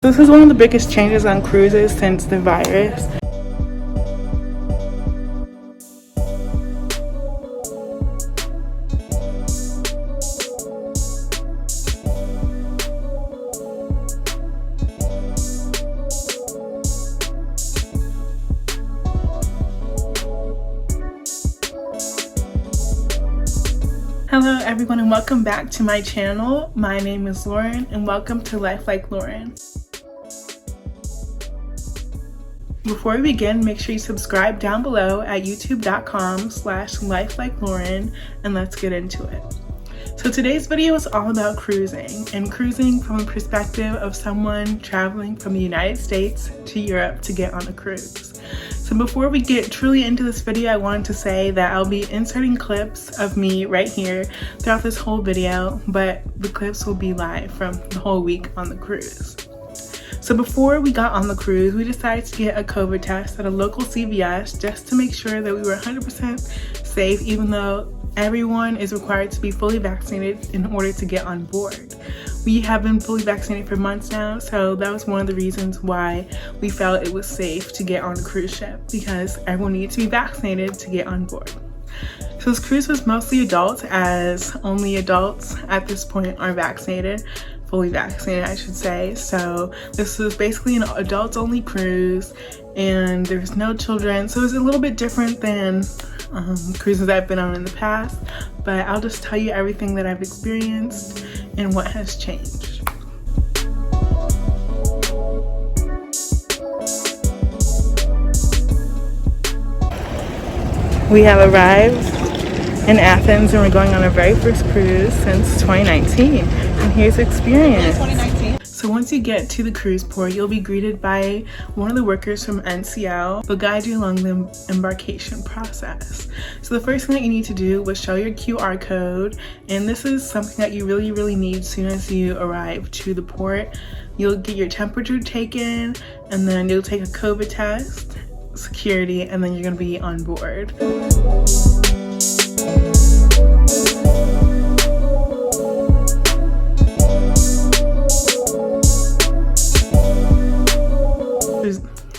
So this is one of the biggest changes on cruises since the virus. Hello everyone and welcome back to my channel. My name is Lauren and welcome to Life Like Lauren. Before we begin, make sure you subscribe down below at youtube.com/lifelikeLauryn and let's get into it. So today's video is all about cruising, and cruising from the perspective of someone traveling from the United States to Europe to get on a cruise. So before we get truly into this video, I wanted to say that I'll be inserting clips of me right here throughout this whole video, but the clips will be live from the whole week on the cruise. So before we got on the cruise, we decided to get a COVID test at a local CVS just to make sure that we were 100% safe, even though everyone is required to be fully vaccinated in order to get on board. We have been fully vaccinated for months now, so that was one of the reasons why we felt it was safe to get on a cruise ship, because everyone needed to be vaccinated to get on board. So this cruise was mostly adults, as only adults at this point are vaccinated, fully vaccinated I should say. So this was basically an adults only cruise and there's no children, so it's a little bit different than cruises I've been on in the past, but I'll just tell you everything that I've experienced and what has changed. We have arrived in Athens and we're going on our very first cruise since 2019, and here's the experience. So once you get to the cruise port, you'll be greeted by one of the workers from NCL. They'll guide you along the embarkation process. So the first thing that you need to do was show your QR code, and this is something that you really need as soon as you arrive to the port. You'll get your temperature taken, and then you'll take a COVID test, security, and then you're gonna be on board.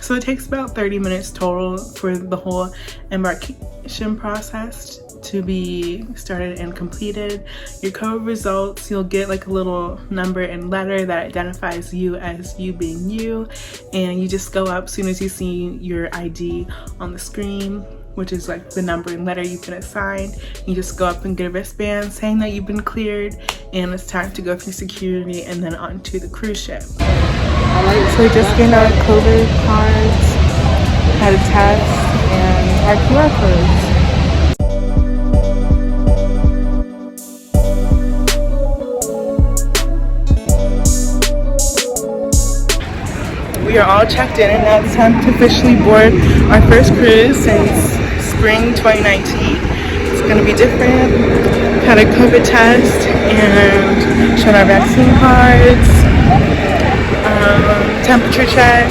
So it takes about 30 minutes total for the whole embarkation process to be started and completed. Your COVID results, you'll get like a little number and letter that identifies you as you being you, and you just go up as soon as you see your ID on the screen, which is like the number and letter you've been assigned. You just go up and get a wristband saying that you've been cleared and it's time to go through security and then onto the cruise ship. So we just gained our COVID cards, had a test, and our QR codes. We are all checked in and now it's time to officially board our first cruise since spring 2019. It's going to be different. Had a COVID test and showed our vaccine cards. Temperature check.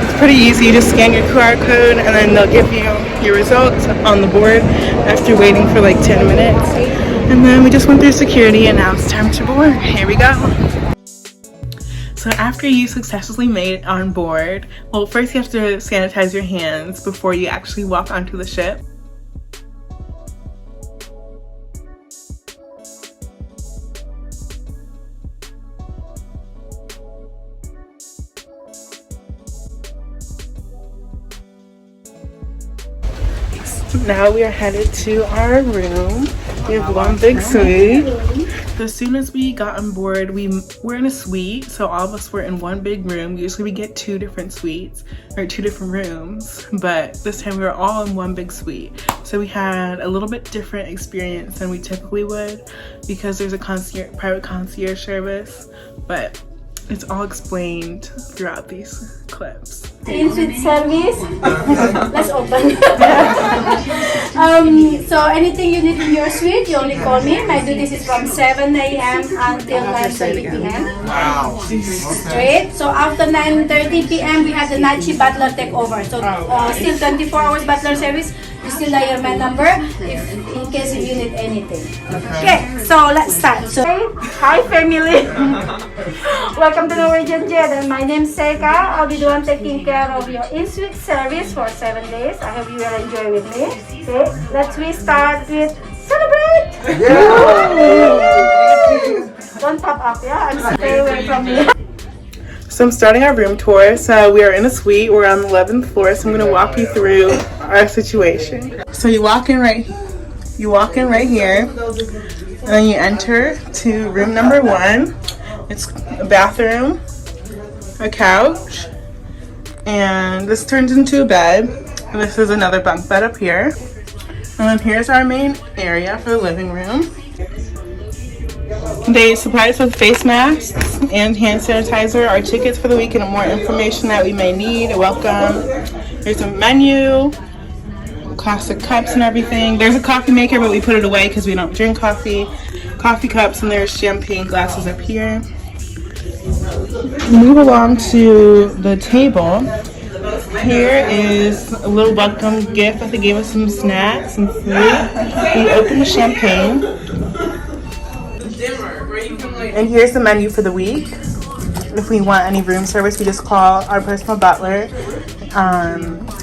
It's pretty easy. You just scan your QR code and then they'll give you your results on the board after waiting for like 10 minutes. And then we just went through security and now it's time to board. Here we go. So after you successfully made it on board, well, first you have to sanitize your hands before you actually walk onto the ship. Now we are headed to our room. We have one big suite. So as soon as we got on board, we were in a suite, so all of us were in one big room. Usually we get two different suites or two different rooms, but this time we were all in one big suite. So we had a little bit different experience than we typically would because there's a private concierge service, but it's all explained throughout these clips. In-suite service. Let's open. So anything you need in your suite, you only call me. My duties is from 7 a.m. until 9:30 p.m. Wow. Straight. So after 9:30 p.m. we have the night shift butler take over. So still 24 hours butler service. still dial my number if in case if you need anything. Okay, so let's start. So, hi family. Welcome to Norwegian Jade, and my name is Seika. I'll be the one taking care of your in-suite service for 7 days. I hope you will enjoy with me. Okay, we start with celebrate. Don't pop up, yeah, and stay away from me. So I'm starting our room tour. So we are in a suite. We're on the 11th floor. So I'm going to walk you through our situation. So you walk in right here, and then you enter to room number 1. It's a bathroom, a couch, and this turns into a bed. And this is another bunk bed up here. And then here's our main area for the living room. They supply us with face masks and hand sanitizer, our tickets for the week, and more information that we may need. Welcome. There's a menu, classic cups and everything. There's a coffee maker, but we put it away because we don't drink coffee. Coffee cups, and there's champagne glasses up here. Move along to the table. Here is a little welcome gift that they gave us, some snacks, some food. We open the champagne. And here's the menu for the week. If we want any room service, we just call our personal butler.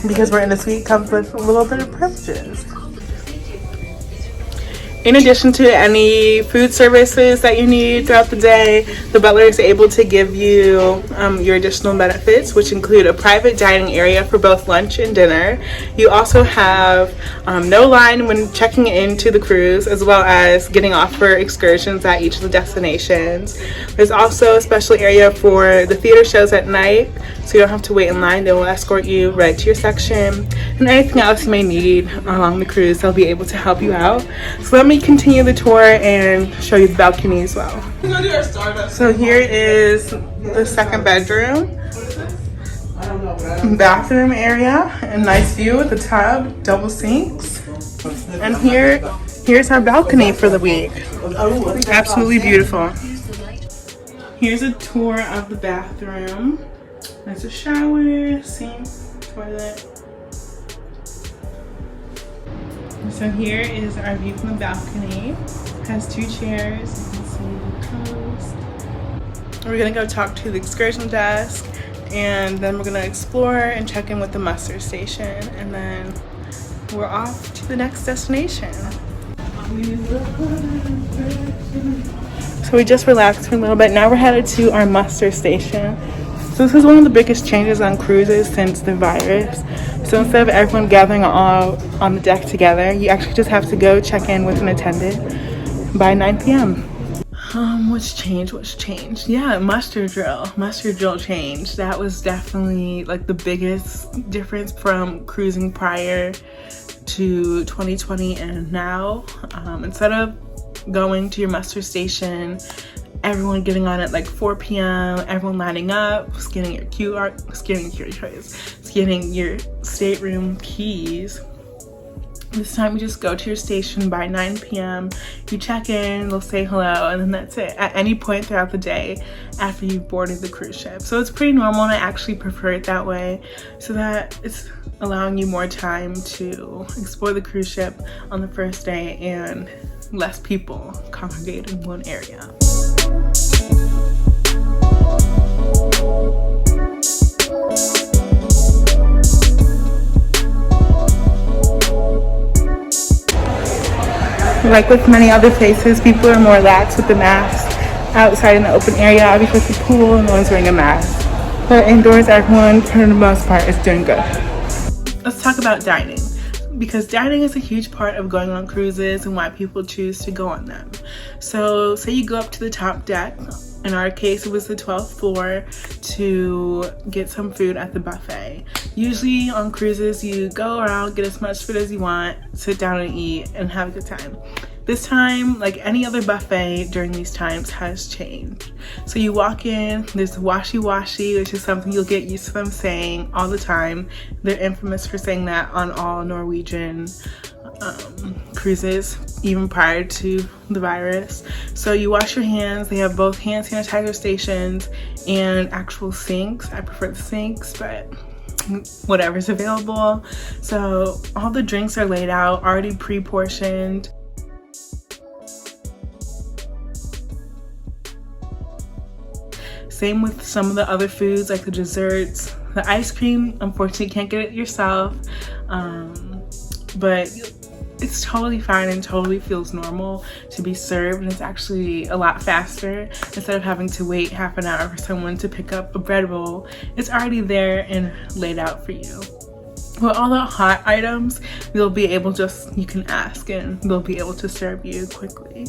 Because we're in a suite, comes with a little bit of privileges. In addition to any food services that you need throughout the day, the butler is able to give you your additional benefits, which include a private dining area for both lunch and dinner. You also have no line when checking into the cruise, as well as getting off for excursions at each of the destinations. There's also a special area for the theater shows at night, so you don't have to wait in line. They will escort you right to your section. And anything else you may need along the cruise, they'll be able to help you out. So let me continue the tour and show you the balcony as well. So here is the second bedroom, bathroom area, a nice view with a tub, double sinks. And here's our balcony for the week. Absolutely beautiful. Here's a tour of the bathroom. There's a shower, sink, toilet. So here is our view from the balcony. It has 2 chairs. You can see the coast. We're gonna go talk to the excursion desk, and then we're gonna explore and check in with the muster station, and then we're off to the next destination. So we just relaxed for a little bit. Now we're headed to our muster station. So this is one of the biggest changes on cruises since the virus. So instead of everyone gathering all on the deck together, you actually just have to go check in with an attendant by 9 p.m. What's changed? Yeah, muster drill changed. That was definitely like the biggest difference from cruising prior to 2020 and now. Instead of going to your muster station, everyone getting on at like 4 p.m., everyone lining up, scanning your stateroom keys. This time you just go to your station by 9 p.m. You check in, they'll say hello, and then that's it. At any point throughout the day after you've boarded the cruise ship. So it's pretty normal, and I actually prefer it that way, so that it's allowing you more time to explore the cruise ship on the first day and less people congregate in one area. Like with many other places, people are more lax with the masks outside in the open area because the pool, no one's wearing a mask. But indoors, everyone, for the most part, is doing good. Let's talk about dining, because dining is a huge part of going on cruises and why people choose to go on them. So say you go up to the top deck. In our case, it was the 12th floor to get some food at the buffet. Usually on cruises, you go around, get as much food as you want, sit down and eat, and have a good time. This time, like any other buffet during these times, has changed. So you walk in, there's washi-washi, which is something you'll get used to them saying all the time. They're infamous for saying that on all Norwegian cruises, even prior to the virus. So you wash your hands. They have both hand sanitizer stations and actual sinks. I prefer the sinks, but whatever's available. So all the drinks are laid out, already pre-portioned. Same with some of the other foods, like the desserts. The ice cream, unfortunately, you can't get it yourself, but it's totally fine and totally feels normal to be served, and it's actually a lot faster. Instead of having to wait half an hour for someone to pick up a bread roll, it's already there and laid out for you. With all the hot items, you'll be able you can ask and they'll be able to serve you quickly.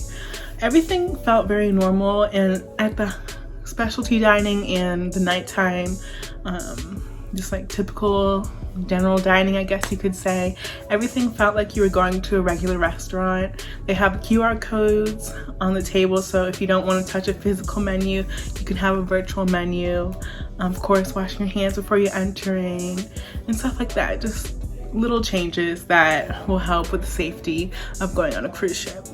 Everything felt very normal, and at the specialty dining and the nighttime, just like typical general dining, I guess you could say, everything felt like you were going to a regular restaurant. They have QR codes on the table, so if you don't want to touch a physical menu, you can have a virtual menu. Of course, washing your hands before you're entering and stuff like that. Just little changes that will help with the safety of going on a cruise ship.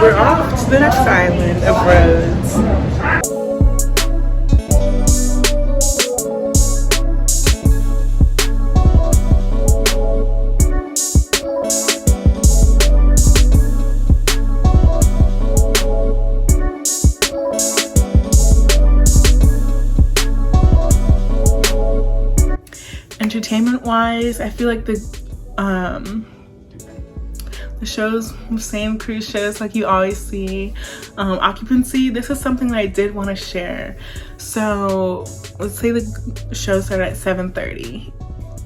We're off to the next island of Rhodes. Entertainment-wise, I feel like the shows, same cruise shows like you always see. Occupancy, this is something that I did want to share. So let's say the show started at 7:30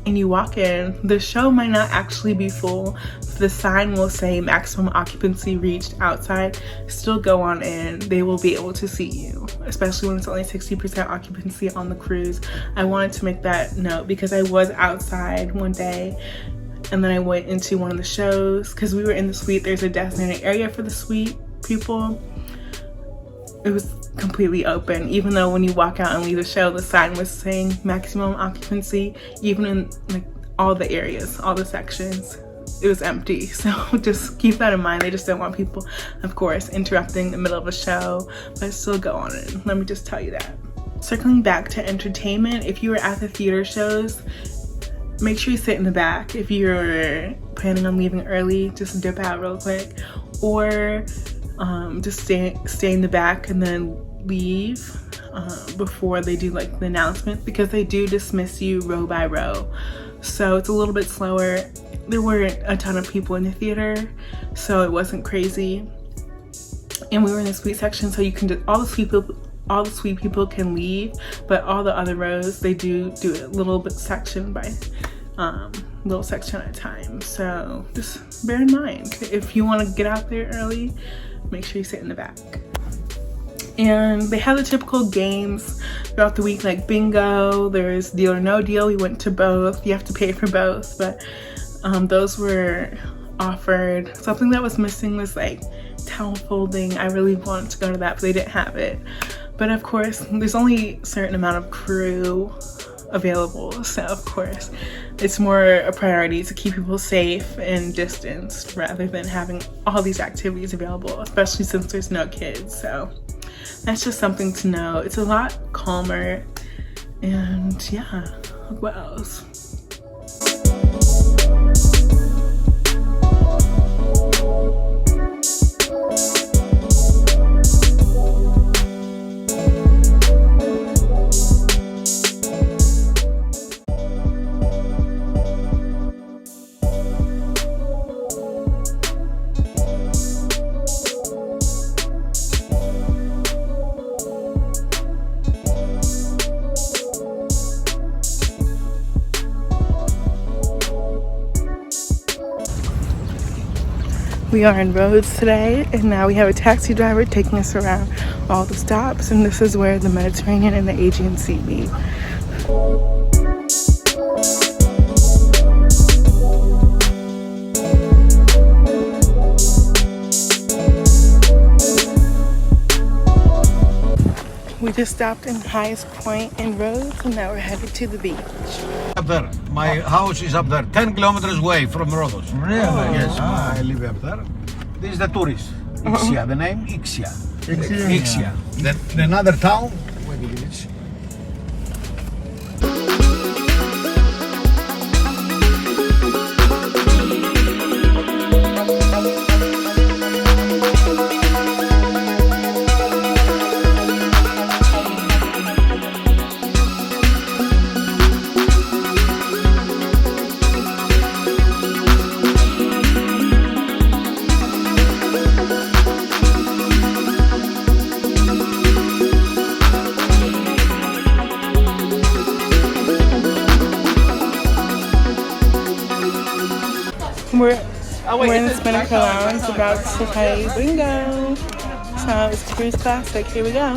and you walk in, the show might not actually be full. The sign will say maximum occupancy reached outside. Still go on in, they will be able to see you, especially when it's only 60% occupancy on the cruise. I wanted to make that note because I was outside one day and then I went into one of the shows because we were in the suite. There's a designated area for the suite people. It was completely open, even though when you walk out and leave the show, the sign was saying maximum occupancy. Even in like all the areas, all the sections, it was empty. So just keep that in mind. They just don't want people, of course, interrupting the middle of a show, but still go on in. Let me just tell you that. Circling back to entertainment, if you were at the theater shows, make sure you sit in the back. If you're planning on leaving early, just dip out real quick, or just stay in the back and then leave before they do like the announcement, because they do dismiss you row by row. So it's a little bit slower. There weren't a ton of people in the theater, so it wasn't crazy. And we were in the suite section, so you can just, all the suite people can leave, but all the other rows, they do it a little bit section by little section at a time. So just bear in mind, if you want to get out there early, make sure you sit in the back. And they have the typical games throughout the week, like bingo, there's deal or no deal. We went to both. You have to pay for both, but those were offered. Something that was missing was like towel folding. I really wanted to go to that, but they didn't have it. But of course, there's only a certain amount of crew available, so of course it's more a priority to keep people safe and distanced rather than having all these activities available, especially since there's no kids. So that's just something to know. It's a lot calmer And yeah, what else? We are in Rhodes today, and now we have a taxi driver taking us around all the stops, and this is where the Mediterranean and the Aegean Sea meet. We just stopped in Highest Point in Rhodes, and now we're headed to the beach. Up there. My house is up there, 10 kilometers away from Rhodos. Really? Yes, I live up there. This is the tourist. Ixia, the name Ixia. Ixia. Then another town. Wait a minute. We're in the Spinnaker Lounge about to play bingo. So it's Cruise Classic. Here we go.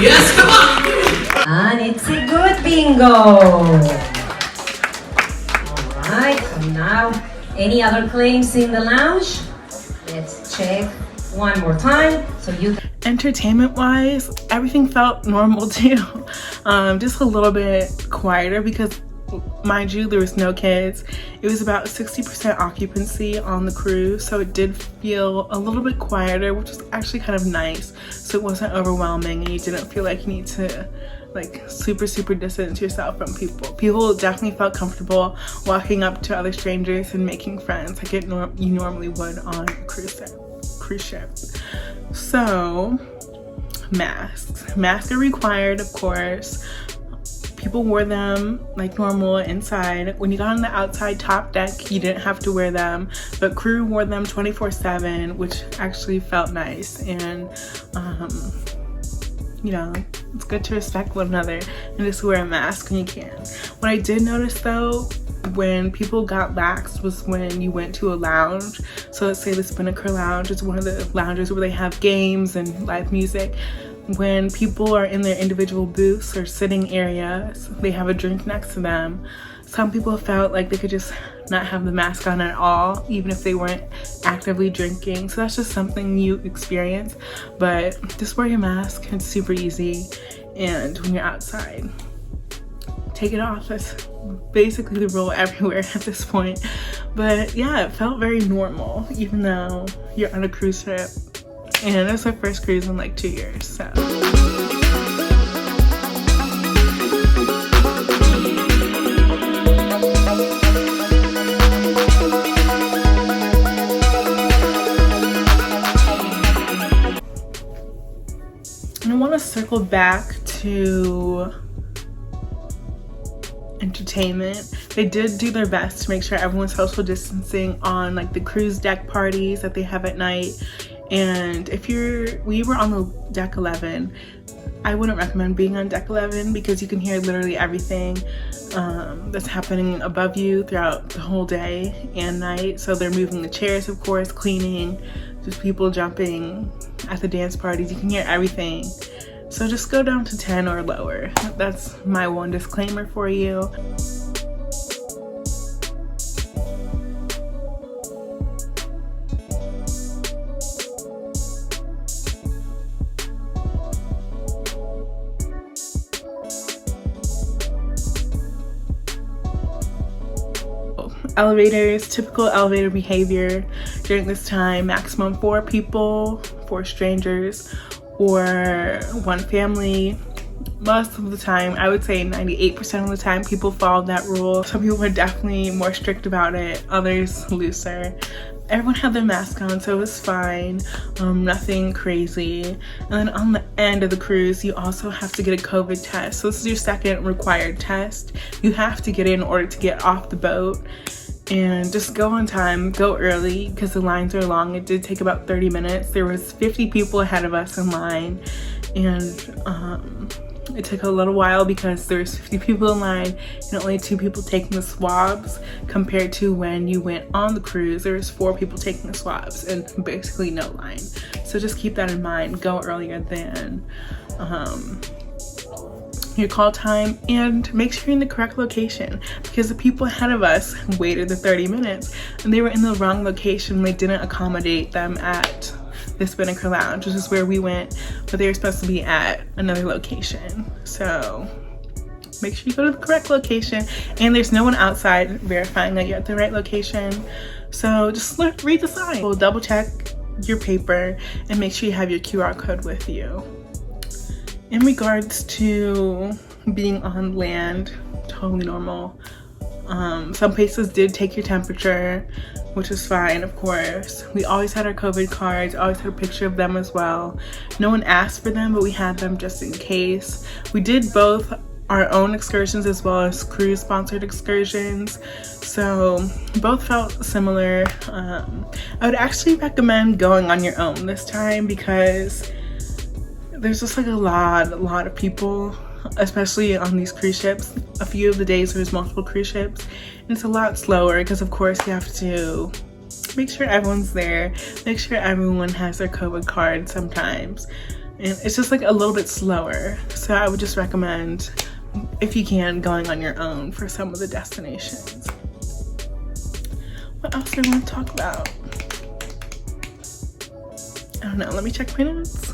Yes, come on! And it's a good bingo. Alright, so now any other claims in the lounge? Let's check one more time. So you Entertainment wise, everything felt normal too. Just a little bit quieter because, mind you, there was no kids. It was about 60% occupancy on the cruise, so it did feel a little bit quieter, which was actually kind of nice. So it wasn't overwhelming and you didn't feel like you need to like super distance yourself from people. People definitely felt comfortable walking up to other strangers and making friends like you normally would on a cruise ship. So masks are required, of course. People wore them like normal inside. When you got on the outside top deck, you didn't have to wear them, but crew wore them 24/7, which actually felt nice. And you know, it's good to respect one another and just wear a mask when you can. What I did notice though, when people got lax was when you went to a lounge. So let's say the Spinnaker Lounge is one of the lounges where they have games and live music. When people are in their individual booths or sitting areas, they have a drink next to them. Some people felt like they could just not have the mask on at all, even if they weren't actively drinking. So that's just something you experience, but just wear your mask. It's super easy. And when you're outside, take it off. That's basically the rule everywhere at this point. But yeah, it felt very normal, even though you're on a cruise ship. And it's our first cruise in like 2 years, so. And I want to circle back to entertainment. They did do their best to make sure everyone's social distancing on like the cruise deck parties that they have at night. And we were on the deck 11. I wouldn't recommend being on deck 11 because you can hear literally everything that's happening above you throughout the whole day and night. So they're moving the chairs, of course, cleaning, just people jumping at the dance parties. You can hear everything. So just go down to 10 or lower. That's my one disclaimer for you. Elevators, typical elevator behavior during this time: maximum 4 people, 4 strangers, or 1 family. most of the time, I would say 98% of the time, people followed that rule. Some people were definitely more strict about it, others looser. Everyone had their mask on, so it was fine. Nothing crazy. And then on the end of the cruise, you also have to get a COVID test. So this is your second required test. You have to get it in order to get off the boat. And just go on time, go early, because the lines are long. It did take about 30 minutes. There was 50 people ahead of us in line, and it took a little while because there was 50 people in line and only 2 people taking the swabs, compared to when you went on the cruise, there was 4 people taking the swabs and basically no line. So just keep that in mind. Go earlier than your call time, and make sure you're in the correct location, because the people ahead of us waited the 30 minutes and they were in the wrong location. They didn't accommodate them at the Spinnaker Lounge, which is where we went, but they were supposed to be at another location. So make sure you go to the correct location, and there's no one outside verifying that you're at the right location. So just read the sign. We'll double check your paper and make sure you have your QR code with you. In regards to being on land, totally normal. Some places did take your temperature, which was fine, of course. We always had our COVID cards, always had a picture of them as well. No one asked for them, but we had them just in case. We did both our own excursions as well as cruise sponsored excursions, so both felt similar. I would actually recommend going on your own this time, because there's just like a lot of people, especially on these cruise ships. A few of the days there's multiple cruise ships, and it's a lot slower because of course you have to make sure everyone's there, make sure everyone has their COVID card sometimes, and it's just like a little bit slower. So I would just recommend, if you can, going on your own for some of the destinations. What else do I want to talk about? I don't know, let me check my notes.